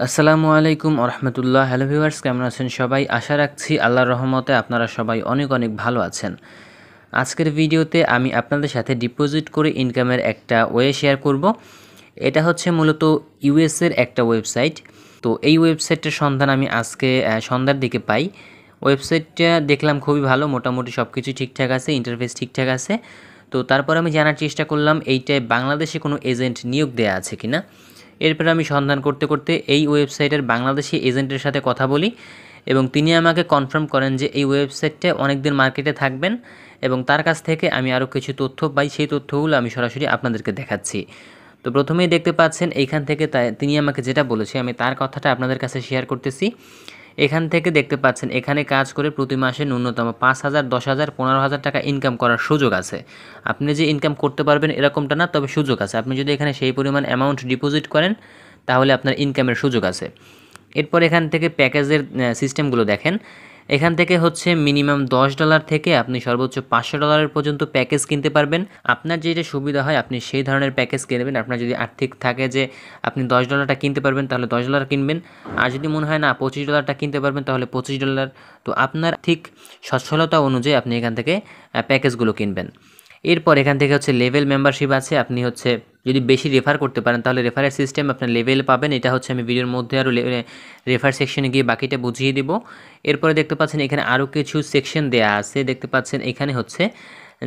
আসসালামু আলাইকুম ওরহমতুল্লাহ। হ্যালো ভিউয়ার্স, কেমন আছেন সবাই? আশা রাখছি আল্লাহর রহমতে আপনারা সবাই অনেক অনেক ভালো আছেন। আজকের ভিডিওতে আমি আপনাদের সাথে ডিপোজিট করে ইনকামের একটা ওয়ে শেয়ার করব। এটা হচ্ছে মূলত ইউএসের একটা ওয়েবসাইট। তো এই ওয়েবসাইটের সন্ধান আমি আজকে সন্ধ্যার দিকে পাই। ওয়েবসাইটটা দেখলাম খুবই ভালো, মোটামুটি সব কিছু ঠিকঠাক আছে, ইন্টারফেস ঠিকঠাক আছে। তো তারপর আমি জানার চেষ্টা করলাম এইটায় বাংলাদেশে কোনো এজেন্ট নিয়োগ দেওয়া আছে কিনা। এরপরে আমি সন্ধান করতে করতে এই ওয়েবসাইটের বাংলাদেশি এজেন্টের সাথে কথা বলি এবং তিনি আমাকে কনফার্ম করেন যে এই ওয়েবসাইটটা অনেক দিন মার্কেটে থাকবেন এবং তার কাছ থেকে আমি আরও কিছু তথ্য পাই। সেই তথ্যগুলো আমি সরাসরি আপনাদেরকে দেখাচ্ছি। তো প্রথমেই দেখতে পাচ্ছেন এইখান থেকে তিনি আমাকে যেটা বলেছে আমি তার কথাটা আপনাদের কাছে শেয়ার করতেছি। এখান থেকে দেখতে পাচ্ছেন এখানে কাজ করে প্রতি মাসে ন্যূনতম 5,000, 10,000, 15,000 টাকা ইনকাম করার সুযোগ আছে। আপনি যে ইনকাম করতে পারবেন এরকমটা না, তবে সুযোগ আছে। আপনি যদি এখানে সেই পরিমাণ অ্যামাউন্ট ডিপোজিট করেন তাহলে আপনার ইনকামের সুযোগ আছে। এরপর এখান থেকে প্যাকেজের সিস্টেমগুলো দেখেন। এখান থেকে হচ্ছে মিনিমাম $10 থেকে আপনি সর্বোচ্চ $500 পর্যন্ত প্যাকেজ কিনতে পারবেন। আপনার যেটা সুবিধা হয় আপনি সেই ধরনের প্যাকেজ কিনবেন। আপনার যদি আর্থিক থাকে যে আপনি $10টা কিনতে পারবেন তাহলে $10 কিনবেন। আর যদি মনে হয় না $25টা কিনতে পারবেন তাহলে $25। তো আপনার ঠিক সচ্ছলতা অনুযায়ী আপনি এখান থেকে প্যাকেজগুলো কিনবেন। এরপর এখান থেকে হচ্ছে লেভেল মেম্বারশিপ আছে। আপনি হচ্ছে যদি বেশি রেফার করতে পারেন তাহলে রেফারের সিস্টেম আপনার লেভেল পাবেন। এটা হচ্ছে আমি ভিডিওর মধ্যে আরও রেফার সেকশনে গিয়ে বাকিটা বুঝিয়ে দেব। এরপরে দেখতে পাচ্ছেন এখানে আরও কিছু সেকশন দেয়া আছে। দেখতে পাচ্ছেন এখানে হচ্ছে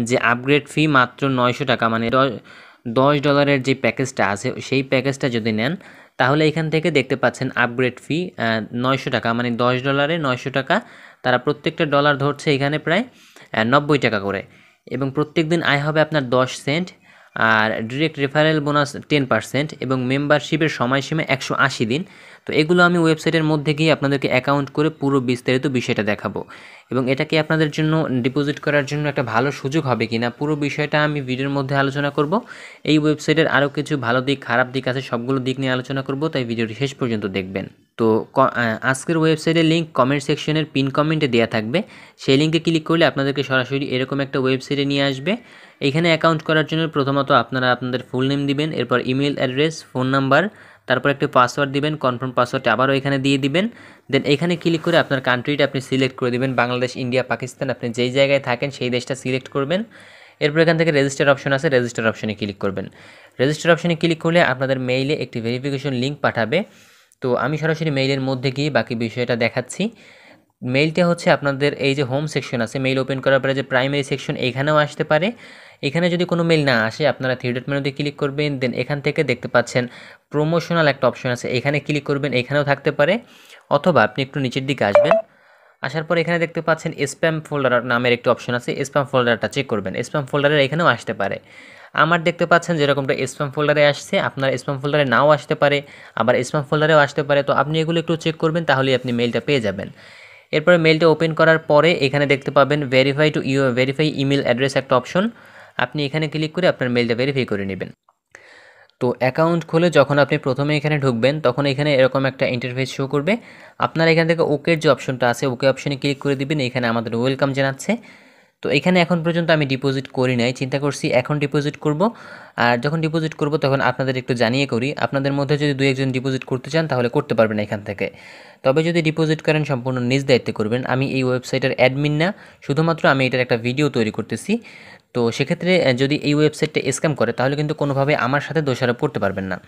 যে আপগ্রেড ফি মাত্র $900, মানে $10 যে প্যাকেজটা আছে সেই প্যাকেজটা যদি নেন তাহলে এখান থেকে দেখতে পাচ্ছেন আপগ্রেড ফি $900, মানে $10 $900। তারা প্রত্যেকটা ডলার ধরছে এখানে প্রায় $90 করে এবং প্রত্যেক দিন আয় হবে আপনার 10 সেন্ট। আর ডিরেক্ট রেফারেল বোনাস 10% এবং মেম্বারশিপের সময়সীমা 180 দিন। তো এগুলো আমি ওয়েবসাইটের মধ্যে গিয়ে আপনাদেরকে অ্যাকাউন্ট করে পুরো বিস্তারিত বিষয়টা দেখাবো এবং এটা কি আপনাদের জন্য ডিপোজিট করার জন্য একটা ভালো সুযোগ হবে কিনা পুরো বিষয়টা আমি ভিডিওর মধ্যে আলোচনা করব। এই ওয়েবসাইটের আরও কিছু ভালো দিক খারাপ দিক আছে, সবগুলো দিক নিয়ে আলোচনা করব, তাই ভিডিওটি শেষ পর্যন্ত দেখবেন। তো আজকের ওয়েবসাইটের লিঙ্ক কমেন্ট সেকশনের পিন কমেন্টে দেওয়া থাকবে। সেই লিঙ্কে ক্লিক করলে আপনাদেরকে সরাসরি এরকম একটা ওয়েবসাইটে নিয়ে আসবে। এইখানে অ্যাকাউন্ট করার জন্য প্রথমত আপনারা আপনাদের ফুল নেম দিবেন, এরপর ইমেল অ্যাড্রেস, ফোন নাম্বার, তারপর একটা পাসওয়ার্ড দিবেন, কনফার্ম পাসওয়ার্ডটা আবারও এখানে দিয়ে দিবেন। দেন এখানে ক্লিক করে আপনার কান্ট্রিটা আপনি সিলেক্ট করে দিবেন, বাংলাদেশ, ইন্ডিয়া, পাকিস্তান, আপনি যেই জায়গায় থাকেন সেই দেশটা সিলেক্ট করবেন। এরপর এখান থেকে রেজিস্টার অপশন আছে, রেজিস্টার অপশনে ক্লিক করবেন। রেজিস্টার অপশনে ক্লিক করলে আপনাদের মেইলে একটি ভেরিফিকেশন লিঙ্ক পাঠাবে। তো আমি সরাসরি মেইলের মধ্যে গিয়ে বাকি বিষয়টা দেখাচ্ছি। মেইলটা হচ্ছে আপনাদের এই যে হোম সেকশন আছে, মেইল ওপেন করার পরে যে প্রাইমারি সেকশন এইখানেও আসতে পারে। এখানে যদি কোনো মেইল না আসে আপনারা থ্রি ডট মেনুতে ক্লিক করবেন। দেন এখান থেকে দেখতে পাচ্ছেন প্রমোশনাল একটা অপশন আছে, এখানে ক্লিক করবেন, এখানেও থাকতে পারে। অথবা আপনি একটু নিচের দিকে আসবেন, আসার পর এখানে দেখতে পাচ্ছেন স্প্যাম ফোল্ডার নামের একটি অপশন আছে, স্প্যাম ফোল্ডারটা চেক করবেন। স্প্যাম ফোল্ডারের এখানেও আসতে পারে। আমার দেখতে পাচ্ছেন যেরকমটা স্প্যাম ফোল্ডারে আসছে, আপনার স্প্যাম ফোল্ডারে নাও আসতে পারে, আবার স্প্যাম ফোল্ডারেও আসতে পারে। তো আপনি এগুলো একটু চেক করবেন, তাহলেই আপনি মেইলটা পেয়ে যাবেন। এরপরে মেইলটা ওপেন করার পরে এখানে দেখতে পাবেন ভেরিফাই ইমেল অ্যাড্রেস একটা অপশন। আপনি এখানে ক্লিক করে আপনার মেইলটা ভেরিফাই করে নেবেন। তো অ্যাকাউন্ট খুলে যখন আপনি প্রথমে এখানে ঢুকবেন তখন এখানে এরকম একটা ইন্টারফেস শো করবে। আপনারা এখান থেকে ওকের যে অপশনটা আছে ওকে অপশনে ক্লিক করে দিবেন। এখানে আমাদের ওয়েলকাম জানাচ্ছে। তো এখানে এখন পর্যন্ত আমি ডিপোজিট করি নাই, চিন্তা করছি এখন ডিপোজিট করব। আর যখন ডিপোজিট করব তখন আপনাদের একটু জানিয়ে করি, আপনাদের মধ্যে যদি দু একজন ডিপোজিট করতে চান তাহলে করতে পারবেন এখান থেকে। তবে যদি ডিপোজিট করেন সম্পূর্ণ নিজ দায়িত্বে করবেন। আমি এই ওয়েবসাইটের অ্যাডমিন না, শুধুমাত্র আমি এটার একটা ভিডিও তৈরি করতেছি। তো সেক্ষেত্রে যদি এই ওয়েবসাইটটা স্ক্যাম করে তাহলে কিন্তু কোনোভাবে আমার সাথে দোষারোপ করতে পারবেন না।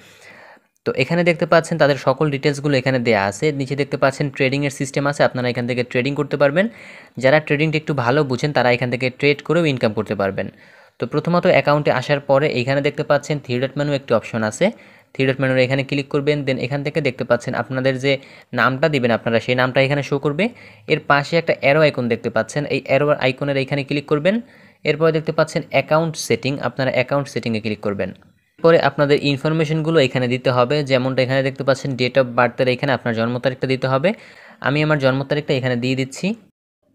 তো এখানে দেখতে পাচ্ছেন তাদের সকল ডিটেলসগুলো এখানে দেয়া আছে। নিচে দেখতে পাচ্ছেন ট্রেডিংয়ের সিস্টেম আছে, আপনারা এখান থেকে ট্রেডিং করতে পারবেন। যারা ট্রেডিংটা একটু ভালো বুঝেন তারা এখান থেকে ট্রেড করেও ইনকাম করতে পারবেন। তো প্রথমত অ্যাকাউন্টে আসার পরে এখানে দেখতে পাচ্ছেন থ্রি ডট মেনু একটি অপশন আছে, থ্রি ডট মেনুর এখানে ক্লিক করবেন। দেন এখান থেকে দেখতে পাচ্ছেন আপনাদের যে নামটা দিবেন আপনারা সেই নামটা এখানে শো করবে। এর পাশে একটা অ্যারো আইকন দেখতে পাচ্ছেন, এই অ্যারো আইকনের এখানে ক্লিক করবেন। এরপরে দেখতে পাচ্ছেন অ্যাকাউন্ট সেটিং, আপনারা অ্যাকাউন্ট সেটিংয়ে ক্লিক করবেন। পরে আপনাদের ইনফরমেশনগুলো এখানে দিতে হবে, যেমনটা এখানে দেখতে পাচ্ছেন ডেট অফ বার্থের এখানে আপনার জন্ম তারিখটা দিতে হবে। আমি আমার জন্ম তারিখটা এখানে দিয়ে দিচ্ছি।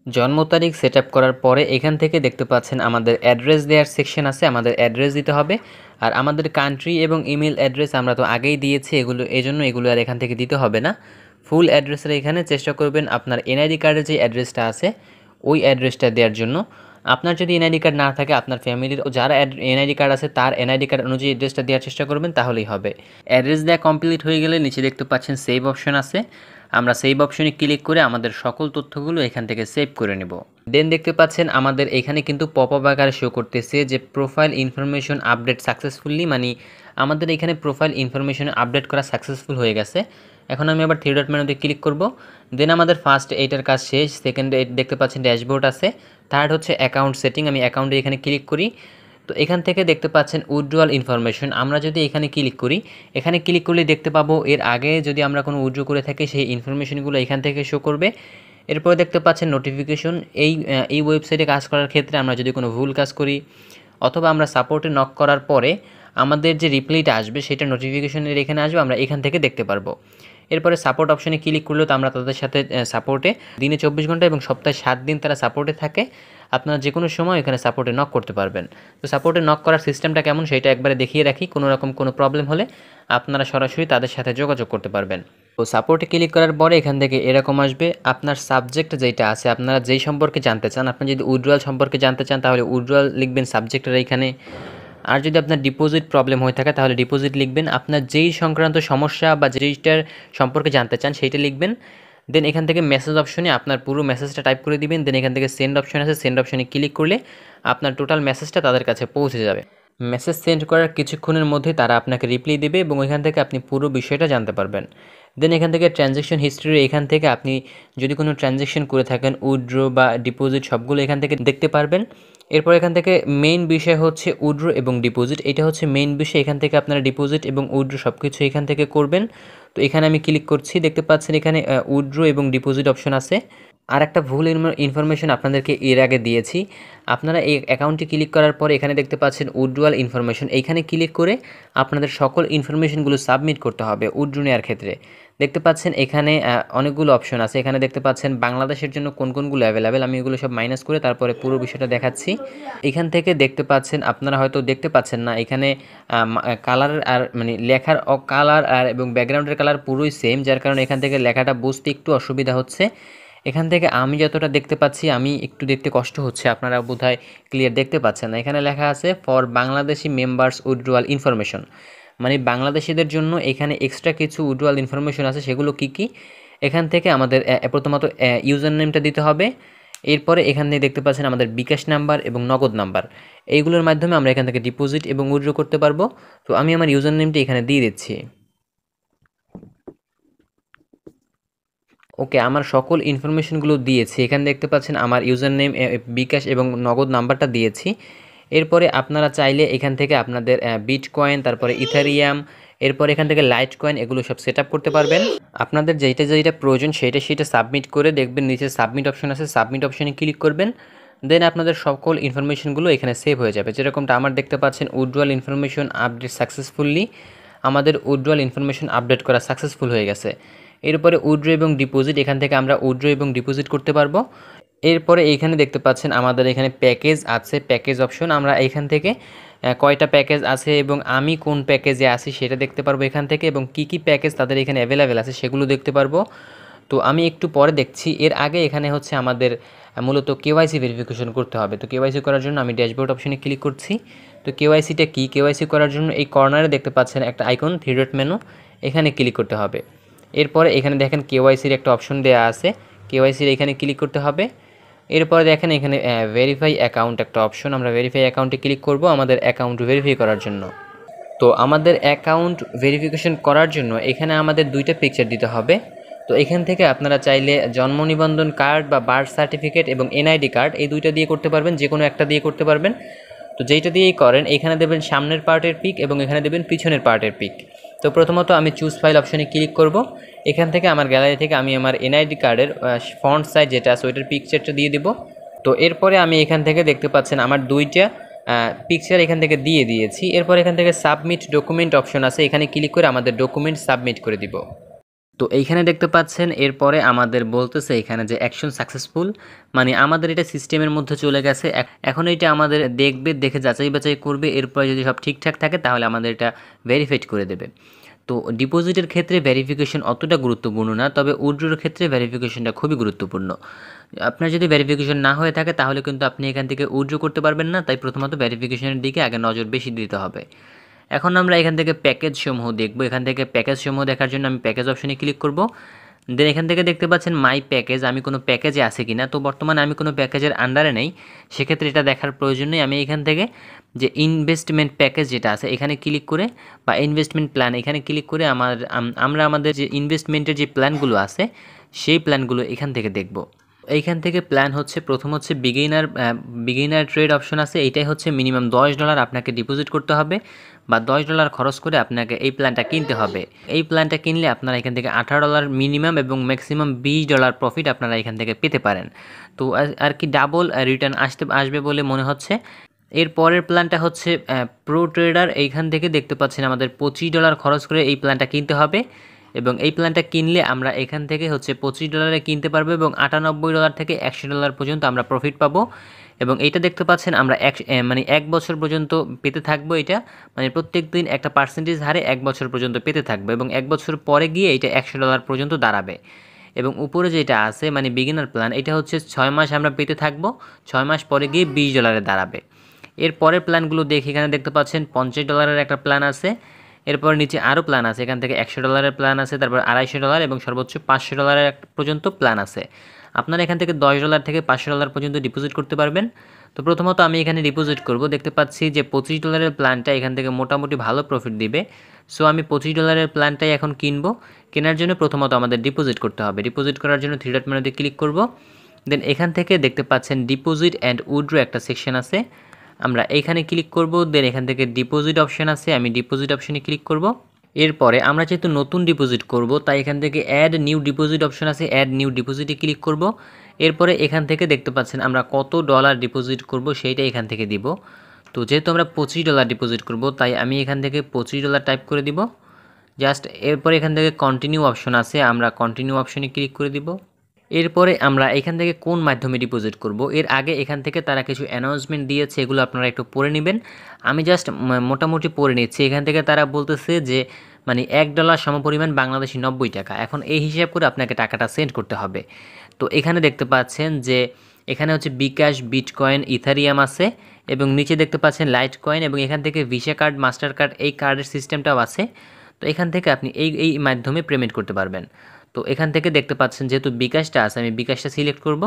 জন্ম তারিখ সেট আপ করার পরে এখান থেকে দেখতে পাচ্ছেন আমাদের অ্যাড্রেস দেওয়ার সেকশন আছে, আমাদের অ্যাড্রেস দিতে হবে। আর আমাদের কান্ট্রি এবং ইমেল অ্যাড্রেস আমরা তো আগেই দিয়েছি, এজন্য এগুলো আর এখান থেকে দিতে হবে না। ফুল অ্যাড্রেসের এখানে চেষ্টা করবেন আপনার এনআইডি কার্ডের যে অ্যাড্রেসটা আছে ওই অ্যাড্রেসটা দেওয়ার জন্য। আপনার যদি এনআইডি কার্ড না থাকে আপনার ফ্যামিলির যারা এনআইডি কার্ড আছে তার এনআইডি কার্ড অনুযায়ী অ্যাড্রেসটা দেওয়ার চেষ্টা করবেন, তাহলেই হবে। অ্যাড্রেস দেওয়া কমপ্লিট হয়ে গেলে নিচে দেখতে পাচ্ছেন সেভ অপশন আছে, আমরা সেভ অপশনে ক্লিক করে আমাদের সকল তথ্যগুলো এখান থেকে সেভ করে নেব। দেন দেখতে পাচ্ছেন আমাদের এখানে কিন্তু পপ আপ আকারে শো করতেছে যে প্রোফাইল ইনফরমেশন আপডেট সাকসেসফুলি, মানে আমাদের এখানে প্রোফাইল ইনফরমেশন আপডেট করা সাকসেসফুল হয়ে গেছে। এখন আমি আবার থ্রি ডট মেনুতে ক্লিক করব। দেন আমাদের ফার্স্ট এইটার কাজ শেষ। সেকেন্ড দেখতে পাচ্ছেন ড্যাশবোর্ড আছে। থার্ড হচ্ছে অ্যাকাউন্ট সেটিং, আমি অ্যাকাউন্টে এখানে ক্লিক করি। তো এখান থেকে দেখতে পাচ্ছেন উইথড্রয়াল ইনফরমেশন, আমরা যদি এখানে ক্লিক করি, এখানে ক্লিক করলে দেখতে পাবো এর আগে যদি আমরা কোনো উইথড্র করে থাকি সেই ইনফরমেশনগুলো এখান থেকে শো করবে। এরপরে দেখতে পাচ্ছেন নোটিফিকেশন, এই ওয়েবসাইটে কাজ করার ক্ষেত্রে আমরা যদি কোনো ভুল কাজ করি অথবা আমরা সাপোর্টে নক করার পরে আমাদের যে রিপ্লাইটা আসবে সেটা নোটিফিকেশনের এখানে আসবে, আমরা এখান থেকে দেখতে পারবো। এরপরে সাপোর্ট অপশনে ক্লিক করলেও তো আমরা তাদের সাথে সাপোর্টে দিনে 24 ঘন্টা এবং সপ্তাহে 7 দিন তারা সাপোর্টে থাকে, আপনারা যে কোনো সময় এখানে সাপোর্টে নক করতে পারবেন। তো সাপোর্টে নক করার সিস্টেমটা কেমন সেটা একবারে দেখিয়ে রাখি, কোনো রকম কোনো প্রবলেম হলে আপনারা সরাসরি তাদের সাথে যোগাযোগ করতে পারবেন। তো সাপোর্টে ক্লিক করার পরে এখান থেকে এরকম আসবে, আপনার সাবজেক্ট যেটা আছে আপনারা যেই সম্পর্কে জানতে চান, আপনি যদি উইথড্রয়াল সম্পর্কে জানতে চান তাহলে উইথড্রয়াল লিখবেন সাবজেক্টের এইখানে। আর যদি আপনার ডিপোজিট প্রবলেম হয়ে থাকে তাহলে ডিপোজিট লিখবেন, আপনার যেই সংক্রান্ত সমস্যা বা যেইটার সম্পর্কে জানতে চান সেইটা লিখবেন। দেন এখান থেকে মেসেজ অপশনে আপনার পুরো মেসেজটা টাইপ করে দিবেন। দেন এখান থেকে সেন্ড অপশন আছে, সেন্ড অপশনে ক্লিক করলে আপনার টোটাল মেসেজটা তাদের কাছে পৌঁছে যাবে। মেসেজ সেন্ড করার কিছুক্ষণের মধ্যেই তারা আপনাকে রিপ্লাই দেবে এবং ওইখান থেকে আপনি পুরো বিষয়টা জানতে পারবেন। দেন এখান থেকে ট্রানজ্যাকশন হিস্ট্রি, এখান থেকে আপনি যদি কোনো ট্রানজ্যাকশন করে থাকেন উইথড্র বা ডিপোজিট সবগুলো এখান থেকে দেখতে পারবেন। এরপর এখান থেকে মেইন বিষয় হচ্ছে উইথড্র এবং ডিপোজিট, এটা হচ্ছে মেইন বিষয়। এখান থেকে আপনারা ডিপোজিট এবং উইথড্র সব কিছু এখান থেকে করবেন। তো এখানে আমি ক্লিক করছি, দেখতে পাচ্ছেন এখানে উইথড্র এবং ডিপোজিট অপশন আছে। আর একটা ভুল ইনফরমেশন আপনাদেরকে এর আগে দিয়েছি, আপনারা এই অ্যাকাউন্টে ক্লিক করার পরে এখানে দেখতে পাচ্ছেন উইথড্রয়াল ইনফরমেশন, এইখানে ক্লিক করে আপনাদের সকল ইনফরমেশনগুলো সাবমিট করতে হবে উইথড্র নেওয়ার ক্ষেত্রে। দেখতে পাচ্ছেন এখানে অনেকগুলো অপশন আছে, এখানে দেখতে পাচ্ছেন বাংলাদেশের জন্য কোন কোনগুলো অ্যাভেলেবেল, আমি এগুলো সব মাইনাস করে তারপরে পুরো বিষয়টা দেখাচ্ছি। এখান থেকে দেখতে পাচ্ছেন, আপনারা হয়তো দেখতে পাচ্ছেন না, এখানে কালার আর মানে লেখার কালার আর এবং ব্যাকগ্রাউন্ডের কালার পুরোই সেম, যার কারণে এখান থেকে লেখাটা বুঝতে একটু অসুবিধা হচ্ছে। এখান থেকে আমি যতটা দেখতে পাচ্ছি আমি একটু দেখতে কষ্ট হচ্ছে, আপনারা বোধহয় ক্লিয়ার দেখতে পাচ্ছেন না। এখানে লেখা আছে for Bangladeshi members withdrawal information, মানে বাংলাদেশিদের জন্য এখানে এক্সট্রা কিছু উইথড্রয়াল ইনফরমেশন আছে, সেগুলো কি কি। এখান থেকে আমাদের প্রথমত ইউজার নেমটা দিতে হবে। এরপরে এখানে দেখতে পাচ্ছেন আমাদের বিকাশ নাম্বার এবং নগদ নাম্বার, এইগুলোর মাধ্যমে আমরা এখান থেকে ডিপোজিট এবং উইথড্র করতে পারবো। তো আমি আমার ইউজার নেমটি এখানে দিয়ে দিচ্ছি। ওকে, আমার সকল ইনফরমেশনগুলো দিয়েছি, এখানে দেখতে পাচ্ছেন আমার ইউজার নেম, বিকাশ এবং নগদ নাম্বারটা দিয়েছি। এরপরে আপনারা চাইলে এখান থেকে আপনাদের বিটকয়েন, তারপরে ইথারিয়াম, এরপর এখান থেকে লাইট কয়েন, এগুলো সব সেট করতে পারবেন। আপনাদের যেটা যেটা প্রয়োজন সেটা সাবমিট করে দেখবেন নিচে সাবমিট অপশন আছে, সাবমিট অপশনে ক্লিক করবেন। দেন আপনাদের সকল ইনফরমেশনগুলো এখানে সেভ হয়ে যাবে, যেরকমটা আমার দেখতে পাচ্ছেন উইথড্রয়াল ইনফরমেশন আপডেট সাকসেসফুলি, আমাদের উইথড্রয়াল ইনফরমেশন আপডেট করা সাকসেসফুল হয়ে গেছে। এরপরে উইথড্র এবং ডিপোজিট, এখান থেকে আমরা উইথড্র এবং ডিপোজিট করতে পারবো। এরপরে এইখানে দেখতে পাচ্ছেন আমাদের এখানে প্যাকেজ আছে, প্যাকেজ অপশন, আমরা এইখান থেকে কয়টা প্যাকেজ আছে এবং আমি কোন প্যাকেজে আছি সেটা দেখতে পারবো এখান থেকে, এবং কি কি প্যাকেজ তাদের এখানে অ্যাভেলেবেল আছে সেগুলো দেখতে পারবো। তো আমি একটু পরে দেখছি, এর আগে এখানে হচ্ছে আমাদের মূলত কেওয়াইসি ভেরিফিকেশন করতে হবে। তো কেওয়াইসি করার জন্য আমি ড্যাশবোর্ড অপশনে ক্লিক করছি। তো কেওয়াইসিটা কি, কেওয়াইসি করার জন্য এই কর্নারে দেখতে পাচ্ছেন একটা আইকন থ্রি ডট মেনু, এখানে ক্লিক করতে হবে। এরপরে এখানে দেখেন কেওয়াইসির একটা অপশন দেওয়া আছে, কেওয়াইসির এখানে ক্লিক করতে হবে। এরপরে দেখেন এখানে ভেরিফাই অ্যাকাউন্ট একটা অপশন, আমরা ভেরিফাই অ্যাকাউন্টে ক্লিক করব আমাদের অ্যাকাউন্ট ভেরিফাই করার জন্য। তো আমাদের অ্যাকাউন্ট ভেরিফিকেশন করার জন্য এখানে আমাদের দুইটা পিকচার দিতে হবে। তো এখান থেকে আপনারা চাইলে জন্ম নিবন্ধন কার্ড বা বার্থ সার্টিফিকেট এবং এনআইডি কার্ড এই দুইটা দিয়ে করতে পারবেন, যে কোনো একটা দিয়ে করতে পারবেন। তো যেইটা দিয়েই করেন এখানে দেবেন সামনের পার্টের পিক এবং এখানে দেবেন পিছনের পার্টের পিক। তো প্রথমত আমি চুজ ফাইল অপশনে ক্লিক করব, এখান থেকে আমার গ্যালারি থেকে আমি আমার এনআইডি কার্ডের ফন্ট সাইজ যেটা আছে ওইটার পিকচারটা দিয়ে দেব। তো এরপরে আমি এখান থেকে দেখতে পাচ্ছেন আমার দুইটা পিকচার এখান থেকে দিয়ে দিয়েছি। এরপর এখান থেকে সাবমিট ডকুমেন্ট অপশন আছে, এখানে ক্লিক করে আমাদের ডকুমেন্ট সাবমিট করে দিব। তো এইখানে দেখতে পাচ্ছেন এরপরে আমাদের বলতেছে এখানে যে অ্যাকশন সাকসেসফুল, মানে আমাদের এটা সিস্টেমের মধ্যে চলে গেছে। এখন এটা আমাদের দেখবে, দেখে যাচাই বাছাই করবে, এরপরে যদি সব ঠিকঠাক থাকে তাহলে আমাদের এটা ভেরিফাইড করে দেবে। তো ডিপোজিটের ক্ষেত্রে ভেরিফিকেশন অতটা গুরুত্বপূর্ণ না, তবে উইথড্রোর ক্ষেত্রে ভেরিফিকেশনটা খুবই গুরুত্বপূর্ণ। আপনার যদি ভেরিফিকেশন না হয়ে থাকে তাহলে কিন্তু আপনি এখান থেকে উইথড্র করতে পারবেন না, তাই প্রথমত ভেরিফিকেশনের দিকে আগে নজর বেশি দিতে হবে। এখন আমরা এখান থেকে প্যাকেজ সমূহ দেখব। এখান থেকে প্যাকেজ সমূহ দেখার জন্য আমি প্যাকেজ অপশনে ক্লিক করব। দেন এখান থেকে দেখতে পাচ্ছেন মাই প্যাকেজ, আমি কোনো প্যাকেজে আছে কিনা। তো বর্তমানে আমি কোনো প্যাকেজের আন্ডারে নেই, সেক্ষেত্রে এটা দেখার প্রয়োজন নেই। আমি এখান থেকে যে ইনভেস্টমেন্ট প্যাকেজ যেটা আছে এখানে ক্লিক করে, বা ইনভেস্টমেন্ট প্ল্যান এখানে ক্লিক করে আমরা আমাদের যে ইনভেস্টমেন্টের যে প্ল্যানগুলো আছে সেই প্ল্যানগুলো এখান থেকে দেখব। এইখান থেকে প্ল্যান হচ্ছে প্রথম হচ্ছে বিগিনার ট্রেড অপশন আছে। এইটাই হচ্ছে মিনিমাম $10 আপনাকে ডিপোজিট করতে হবে, বা $10 খরচ করে আপনাকে এই প্ল্যানটা কিনতে হবে। এই প্ল্যানটা কিনলে আপনারা এখান থেকে $18 মিনিমাম এবং ম্যাক্সিমাম $20 প্রফিট আপনারা এখান থেকে পেতে পারেন। তো আর কি ডাবল রিটার্ন আসবে বলে মনে হচ্ছে। এর পরের প্ল্যানটা হচ্ছে প্রো ট্রেডার। এইখান থেকে দেখতে পাচ্ছেন আমাদের $25 খরচ করে এই প্ল্যানটা কিনতে হবে, এবং এই প্ল্যানটা কিনলে আমরা এখান থেকে হচ্ছে $25 কিনতে পারবো, এবং $98 থেকে $100 পর্যন্ত আমরা প্রফিট পাবো। এবং এইটা দেখতে পাচ্ছেন আমরা মানে 1 বছর পর্যন্ত পেতে থাকবো। এটা মানে প্রত্যেক দিন একটা পার্সেন্টেজ হারে 1 বছর পর্যন্ত পেতে থাকবো, এবং 1 বছর পরে গিয়ে এটা $100 পর্যন্ত দাঁড়াবে। এবং উপরে যেটা আছে মানে বিগিনার প্ল্যান, এটা হচ্ছে 6 মাস আমরা পেতে থাকবো, 6 মাস পরে গিয়ে $20 দাঁড়াবে। এর পরের প্ল্যানগুলো দেখি, এখানে দেখতে পাচ্ছেন $50 একটা প্ল্যান আছে। এরপর নিচে আরও প্ল্যান আছে, এখান থেকে $100 প্ল্যান আছে, তারপর $250 এবং সর্বোচ্চ $500 পর্যন্ত প্ল্যান আছে। আপনারা এখান থেকে $10 থেকে $500 পর্যন্ত ডিপোজিট করতে পারবেন। তো প্রথমত আমি এখানে ডিপোজিট করব। দেখতে পাচ্ছি যে $25 প্ল্যানটা এখান থেকে মোটামুটি ভালো প্রফিট দিবে। সো আমি $25 প্ল্যানটাই এখন কিনবো। কেনার জন্য প্রথমত আমাদের ডিপোজিট করতে হবে। ডিপোজিট করার জন্য 3 ডট মেনুতে ক্লিক করব। দেন এখান থেকে দেখতে পাচ্ছেন ডিপোজিট অ্যান্ড উইথড্র একটা সেকশন আছে, আমরা এইখানে ক্লিক করব। দেন এখান থেকে ডিপোজিট অপশন আছে, আমি ডিপোজিট অপশনে ক্লিক করব। এরপরে আমরা যেহেতু নতুন ডিপোজিট করব তাই এখান থেকে অ্যাড নিউ ডিপোজিট অপশন আছে, অ্যাড নিউ ডিপোজিটে ক্লিক করব। এরপরে এখান থেকে দেখতে পাচ্ছেন আমরা কত ডলার ডিপোজিট করব সেইটা এখান থেকে দিব। তো যেহেতু আমরা $25 ডিপোজিট করব তাই আমি এখান থেকে $25 টাইপ করে দিব জাস্ট। এরপরে এখান থেকে কন্টিনিউ অপশন আছে, আমরা কন্টিনিউ অপশনে ক্লিক করে দিব। এরপরে আমরা এখান থেকে কোন মাধ্যমে ডিপোজিট করব, এর আগে এখান থেকে তারা কিছু অ্যানাউন্সমেন্ট দিয়েছে, এগুলো আপনারা একটু পড়ে নেবেন। আমি জাস্ট মোটামুটি পড়ে নিচ্ছি। এখান থেকে তারা বলতেছে যে মানে $1 সমপরিমাণ বাংলাদেশি 90 টাকা। এখন এই হিসাব করে আপনাকে টাকাটা সেন্ড করতে হবে। তো এখানে দেখতে পাচ্ছেন যে এখানে হচ্ছে বিকাশ, বিটকয়েন, ইথারিয়াম আছে, এবং নিচে দেখতে পাচ্ছেন লাইট কয়েন, এবং এখান থেকে ভিসা কার্ড, মাস্টার কার্ড এই কার্ডের সিস্টেমটাও আছে। তো এখান থেকে আপনি এই মাধ্যমে পেমেন্ট করতে পারবেন। তো এখান থেকে দেখতে পাচ্ছেন যেহেতু বিকাশটা আছে আমি বিকাশটা সিলেক্ট করব।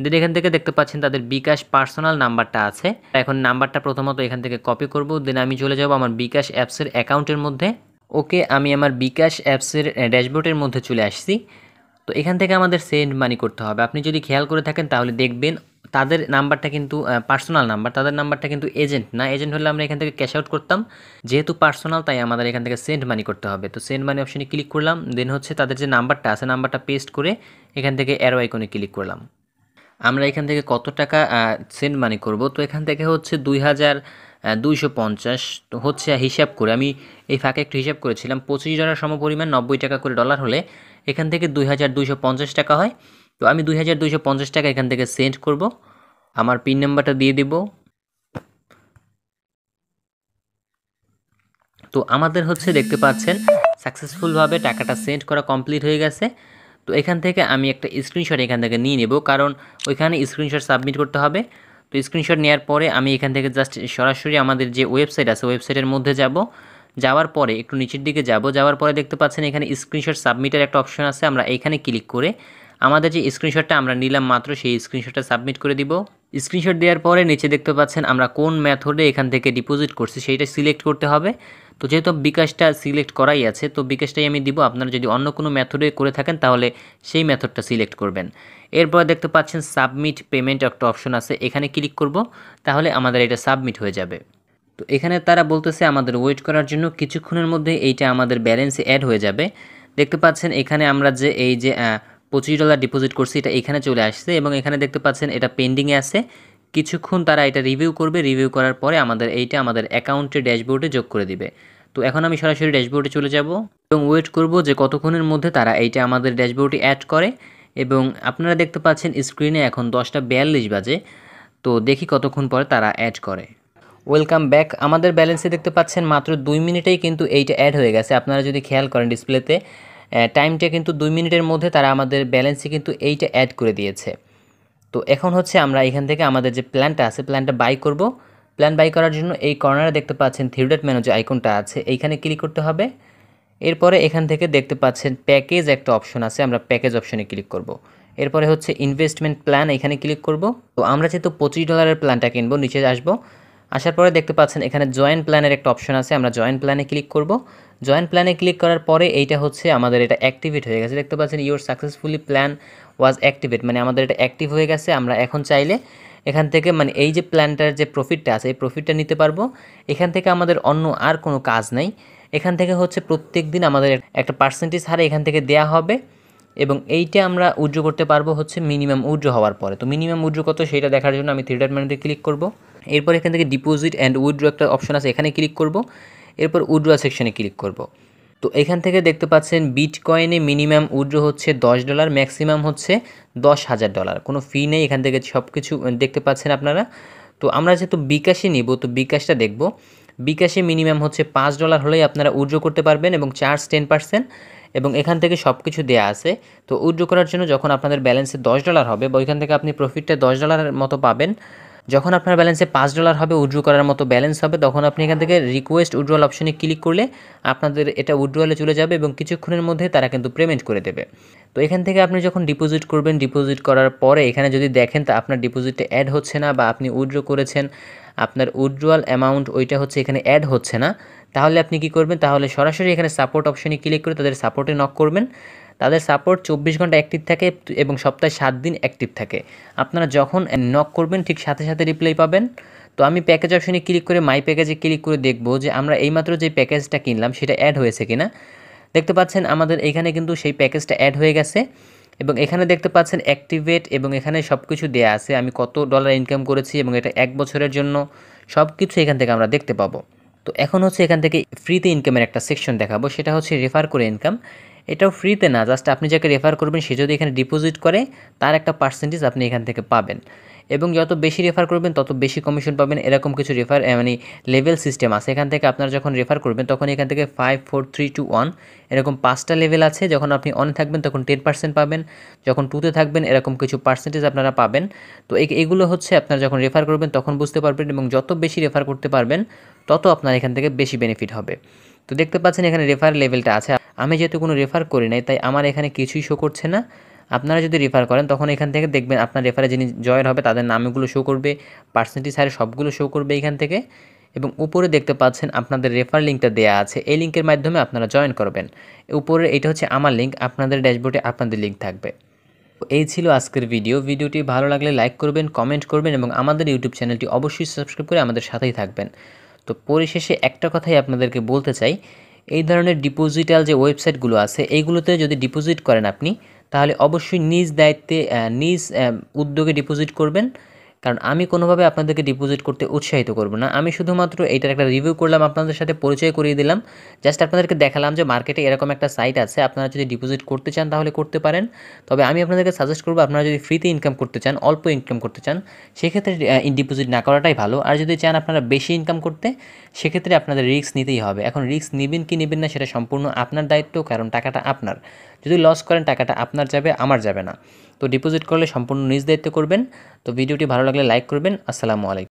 দেন এখান থেকে দেখতে পাচ্ছেন তাদের বিকাশ পার্সোনাল নাম্বারটা আছে। এখন নাম্বারটা প্রথমত এখান থেকে কপি করব। দেন আমি চলে যাব আমার বিকাশ অ্যাপসের অ্যাকাউন্টের মধ্যে। ওকে, আমি আমার বিকাশ অ্যাপসের ড্যাশবোর্ডের মধ্যে চলে আসছি। তো এখান থেকে আমাদের সেন্ড মানি করতে হবে। আপনি যদি খেয়াল করে থাকেন তাহলে দেখবেন তাদের নাম্বারটা কিন্তু পার্সোনাল নাম্বার, তাদের নাম্বারটা কিন্তু এজেন্ট না। এজেন্ট হলে আমরা এখান থেকে ক্যাশ আউট করতাম, যেহেতু পার্সোনাল তাই আমাদের এখান থেকে সেন্ড মানি করতে হবে। তো সেন্ড মানি অপশনে ক্লিক করলাম। দেন হচ্ছে তাদের যে নাম্বারটা আছে নাম্বারটা পেস্ট করে এখান থেকে অ্যারো আইকনে ক্লিক করলাম। আমরা এখান থেকে কত টাকা সেন্ড মানি করব, তো এখান থেকে হচ্ছে 2250 তো হচ্ছে হিসাব করে আমি এই ফাঁকে একটু হিসাব করেছিলাম। $25 সমপরিমাণ 90 টাকা করে ডলার হলে এখান থেকে 2250 টাকা হয়। তো আমি 2250 টাকা এখান থেকে সেন্ড করব। আমার পিন নাম্বারটা দিয়ে দিব। তো আমাদের হচ্ছে দেখতে পাচ্ছেন সাকসেসফুলভাবে টাকাটা সেন্ড করা কমপ্লিট হয়ে গেছে। তো এখান থেকে আমি একটা স্ক্রিনশট এখান থেকে নিয়ে নেব, কারণ ওইখানে স্ক্রিনশট সাবমিট করতে হবে। তো স্ক্রিনশট নেওয়ার পরে আমি এখান থেকে জাস্ট সরাসরি আমাদের যে ওয়েবসাইট আছে ওয়েবসাইটের মধ্যে যাব। যাওয়ার পরে একটু নিচের দিকে যাওয়ার পরে দেখতে পাচ্ছেন এখানে স্ক্রিনশট সাবমিটের একটা অপশন আছে, আমরা এইখানে ক্লিক করে আমাদের যে স্ক্রিনশটটা আমরা নিলাম মাত্র সেই স্ক্রিনশটটা সাবমিট করে দিব। স্ক্রিনশট দেওয়ার পরে নিচে দেখতে পাচ্ছেন আমরা কোন মেথডে এখান থেকে ডিপোজিট করছি সেইটা সিলেক্ট করতে হবে। তো যেহেতু বিকাশটা সিলেক্ট করাই আছে তো বিকাশটাই আমি দিব। আপনারা যদি অন্য কোনো মেথডে করে থাকেন তাহলে সেই মেথডটা সিলেক্ট করবেন। এরপর দেখতে পাচ্ছেন সাবমিট পেমেন্ট একটা অপশন আছে, এখানে ক্লিক করব, তাহলে আমাদের এটা সাবমিট হয়ে যাবে। তো এখানে তারা বলতেছে আমাদের ওয়েট করার জন্য, কিছুক্ষণের মধ্যে এইটা আমাদের ব্যালেন্সে অ্যাড হয়ে যাবে। দেখতে পাচ্ছেন এখানে আমরা যে এই যে $25 ডিপোজিট করছি এটা এখানে চলে আসছে, এবং এখানে দেখতে পাচ্ছেন এটা পেন্ডিংয়ে আছে। কিছুক্ষণ তারা এটা রিভিউ করবে, রিভিউ করার পরে আমাদের এইটা আমাদের অ্যাকাউন্টের ড্যাশবোর্ডে যোগ করে দিবে। তো এখন আমি সরাসরি ড্যাশবোর্ডে চলে যাব এবং ওয়েট করব যে কতক্ষণের মধ্যে তারা এইটা আমাদের ড্যাশবোর্ডে অ্যাড করে। এবং আপনারা দেখতে পাচ্ছেন স্ক্রিনে এখন 10টা 42 বাজে। তো দেখি কতক্ষণ পরে তারা অ্যাড করে। Welcome back. আমাদের ব্যালেন্সে দেখতে পাচ্ছেন মাত্র 2 মিনিটেই কিন্তু এইটা অ্যাড হয়ে গেছে। আপনারা যদি খেয়াল করেন ডিসপ্লেতে টাইমটা কিন্তু 2 মিনিটের মধ্যে তারা আমাদের ব্যালেন্সে কিন্তু এইটা অ্যাড করে দিয়েছে। তো এখন হচ্ছে আমরা এখান থেকে আমাদের যে প্ল্যানটা আছে প্ল্যানটা বাই করব। প্ল্যান বাই করার জন্য এই কর্নারে দেখতে পাচ্ছেন থ্রি ডট মেনু যে আইকনটা আছে এইখানে ক্লিক করতে হবে। এরপরে এখান থেকে দেখতে পাচ্ছেন প্যাকেজ একটা অপশন আছে, আমরা প্যাকেজ অপশনে ক্লিক করব। এরপরে হচ্ছে ইনভেস্টমেন্ট প্ল্যান, এখানে ক্লিক করব। তো আমরা যেহেতু $25 প্ল্যানটা কিনবো নিচে আসবো। আসার পরে দেখতে পাচ্ছেন এখানে জয়েন প্ল্যানের একটা অপশন আছে, আমরা জয়েন প্ল্যানে ক্লিক করব। জয়েন প্ল্যানে ক্লিক করার পরে এইটা হচ্ছে আমাদের এটা অ্যাক্টিভেট হয়ে গেছে। দেখতে পাচ্ছেন your successfully plan was activate, মানে আমাদের এটা অ্যাক্টিভ হয়ে গেছে। আমরা এখন চাইলে এখান থেকে মানে এই যে প্ল্যানটার যে প্রফিটটা আছে এই প্রফিটটা নিতে পারবো। এখান থেকে আমাদের অন্য আর কোনো কাজ নাই। এখান থেকে হচ্ছে প্রত্যেক দিন আমাদের একটা পার্সেন্টেজ হারে এখান থেকে দেয়া হবে এবং এইটা আমরা উইথড্র করতে পারবো হচ্ছে মিনিমাম উইথড্র হওয়ার পরে। তো মিনিমাম উইথড্র কত সেটা দেখার জন্য আমি থ্রি ডট মেনুতে ক্লিক করব। এরপর এখান থেকে ডিপোজিট অ্যান্ড উইথড্র একটা অপশন আছে, এখানে ক্লিক করব। এরপর উইথড্র সেকশনে ক্লিক করব। তো এখান থেকে দেখতে পাচ্ছেন বিটকয়েনে মিনিমাম উইথড্র হচ্ছে $10, ম্যাক্সিমাম হচ্ছে $10,000। কোনো ফি নেই, এখান থেকে সব কিছু দেখতে পাচ্ছেন আপনারা। তো আমরা যেহেতু বিকাশে নিব তো বিকাশটা দেখব। বিকাশে মিনিমাম হচ্ছে $5 হলেই আপনারা উইথড্র করতে পারবেন এবং চার্জ 10%, এবং এখান থেকে সব কিছু দেয়া আছে। তো উইথড্র করার জন্য যখন আপনাদের ব্যালেন্সে $10 হবে বা ওইখান থেকে আপনি প্রফিটটা $10 মতো পাবেন। যখন আপনার ব্যালেন্সে $5 হবে, উইথড্র করার মতো ব্যালেন্স হবে, তখন আপনি এখান থেকে রিকোয়েস্ট উইথড্রয়াল অপশনে ক্লিক করলে আপনাদের এটা উইথড্রয়ালে চলে যাবে এবং কিছুক্ষণের মধ্যে তারা কিন্তু পেমেন্ট করে দেবে। তো এখান থেকে আপনি যখন ডিপোজিট করবেন, ডিপোজিট করার পরে এখানে যদি দেখেন তা আপনার ডিপোজিটে অ্যাড হচ্ছে না বা আপনি উইথড্র করেছেন আপনার উইথড্রয়াল অ্যামাউন্ট ওইটা হচ্ছে এখানে অ্যাড হচ্ছে না, তাহলে আপনি কি করবেন, তাহলে সরাসরি এখানে সাপোর্ট অপশনে ক্লিক করে তাদের সাপোর্টে নক করবেন। তাদের সাপোর্ট 24 ঘন্টা অ্যাক্টিভ থাকে এবং সপ্তাহে 7 দিন অ্যাক্টিভ থাকে। আপনারা যখন নক করবেন ঠিক সাথে সাথে রিপ্লাই পাবেন। তো আমি প্যাকেজ অপশনে ক্লিক করে মাই প্যাকেজে ক্লিক করে দেখব যে আমরা এইমাত্র যে প্যাকেজটা কিনলাম সেটা অ্যাড হয়েছে কিনা। দেখতে পাচ্ছেন আমাদের এখানে কিন্তু সেই প্যাকেজটা অ্যাড হয়ে গেছে এবং এখানে দেখতে পাচ্ছেন অ্যাক্টিভেট এবং এখানে সব কিছু দেওয়া আছে আমি কত ডলার ইনকাম করেছি এবং এটা 1 বছরের জন্য সব কিছু এখান থেকে আমরা দেখতে পাবো। তো এখন হচ্ছে এখান থেকে ফ্রিতে ইনকামের একটা সেকশন দেখাবো, সেটা হচ্ছে রেফার করে ইনকাম। এটাও ফ্রিতে না, জাস্ট আপনি যাকে রেফার করবেন সে যদি এখানে ডিপোজিট করে তার একটা পার্সেন্টেজ আপনি এখান থেকে পাবেন এবং যত বেশি রেফার করবেন তত বেশি কমিশন পাবেন। এরকম কিছু রেফার মানে লেভেল সিস্টেম আছে। এখান থেকে আপনারা যখন রেফার করবেন তখন এখান থেকে 5 4 3 2 1 এরকম 5টা লেভেল আছে। যখন আপনি অনে থাকবেন তখন 10% পাবেন, যখন 2তে থাকবেন এরকম কিছু পার্সেন্টেজ আপনারা পাবেন। তো এগুলো হচ্ছে আপনারা যখন রেফার করবেন তখন বুঝতে পারবেন এবং যত বেশি রেফার করতে পারবেন তত আপনার এখান থেকে বেশি বেনিফিট হবে। তো দেখতে পাচ্ছেন এখানে রেফার লেভেলটা আছে। আমি যেহেতু কোনো রেফার করি নাই তাই আমার এখানে কিছুই শো করছে না। আপনারা যদি রেফার করেন তখন এখান থেকে দেখবেন আপনার রেফারে যিনি জয়েন হবে তাদের নামগুলো শো করবে, পার্সেন্টেজ হারে সবগুলো শো করবে এখান থেকে। এবং উপরে দেখতে পাচ্ছেন আপনাদের রেফার লিঙ্কটা দেওয়া আছে, এই লিঙ্কের মাধ্যমে আপনারা জয়েন করবেন। উপরে এটা হচ্ছে আমার লিঙ্ক, আপনাদের ড্যাশবোর্ডে আপনাদের লিঙ্ক থাকবে। এই ছিল আজকের ভিডিওটি ভালো লাগলে লাইক করবেন, কমেন্ট করবেন এবং আমাদের ইউটিউব চ্যানেলটি অবশ্যই সাবস্ক্রাইব করে আমাদের সাথেই থাকবেন। তো পরিশেষে একটা কথাই আপনাদেরকে বলতে চাই, এই ধরনের ডিপোজিটাল যে ওয়েবসাইটগুলো আছে এইগুলোতে যদি ডিপোজিট করেন আপনি, তাহলে অবশ্যই নিজ দায়িত্বে নিজ উদ্যোগে ডিপোজিট করবেন। কারণ আমি কোনোভাবে আপনাদেরকে ডিপোজিট করতে উৎসাহিত করব না। আমি শুধুমাত্র এইটার একটা রিভিউ করলাম, আপনাদের সাথে পরিচয় করিয়ে দিলাম, জাস্ট আপনাদেরকে দেখালাম যে মার্কেটে এরকম একটা সাইট আছে, আপনারা যদি ডিপোজিট করতে চান তাহলে করতে পারেন। তবে আমি আপনাদেরকে সাজেস্ট করব আপনারা যদি ফ্রিতে ইনকাম করতে চান, অল্প ইনকাম করতে চান, সেক্ষেত্রে ডিপোজিট না করাটাই ভালো। আর যদি চান আপনারা বেশি ইনকাম করতে, সেক্ষেত্রে আপনাদের রিস্ক নিতেই হবে। এখন রিস্ক নেবেন কি নেবেন না সেটা সম্পূর্ণ আপনার দায়িত্ব, কারণ টাকাটা আপনার। যদি লস করেন টাকাটা আপনার যাবে, আমার যাবে না। তো ডিপোজিট করলে সম্পূর্ণ নিজ দায়িত্ব করবেন। তো ভিডিওটি ভালো লাগলে লাইক করবেন। আসসালামু আলাইকুম।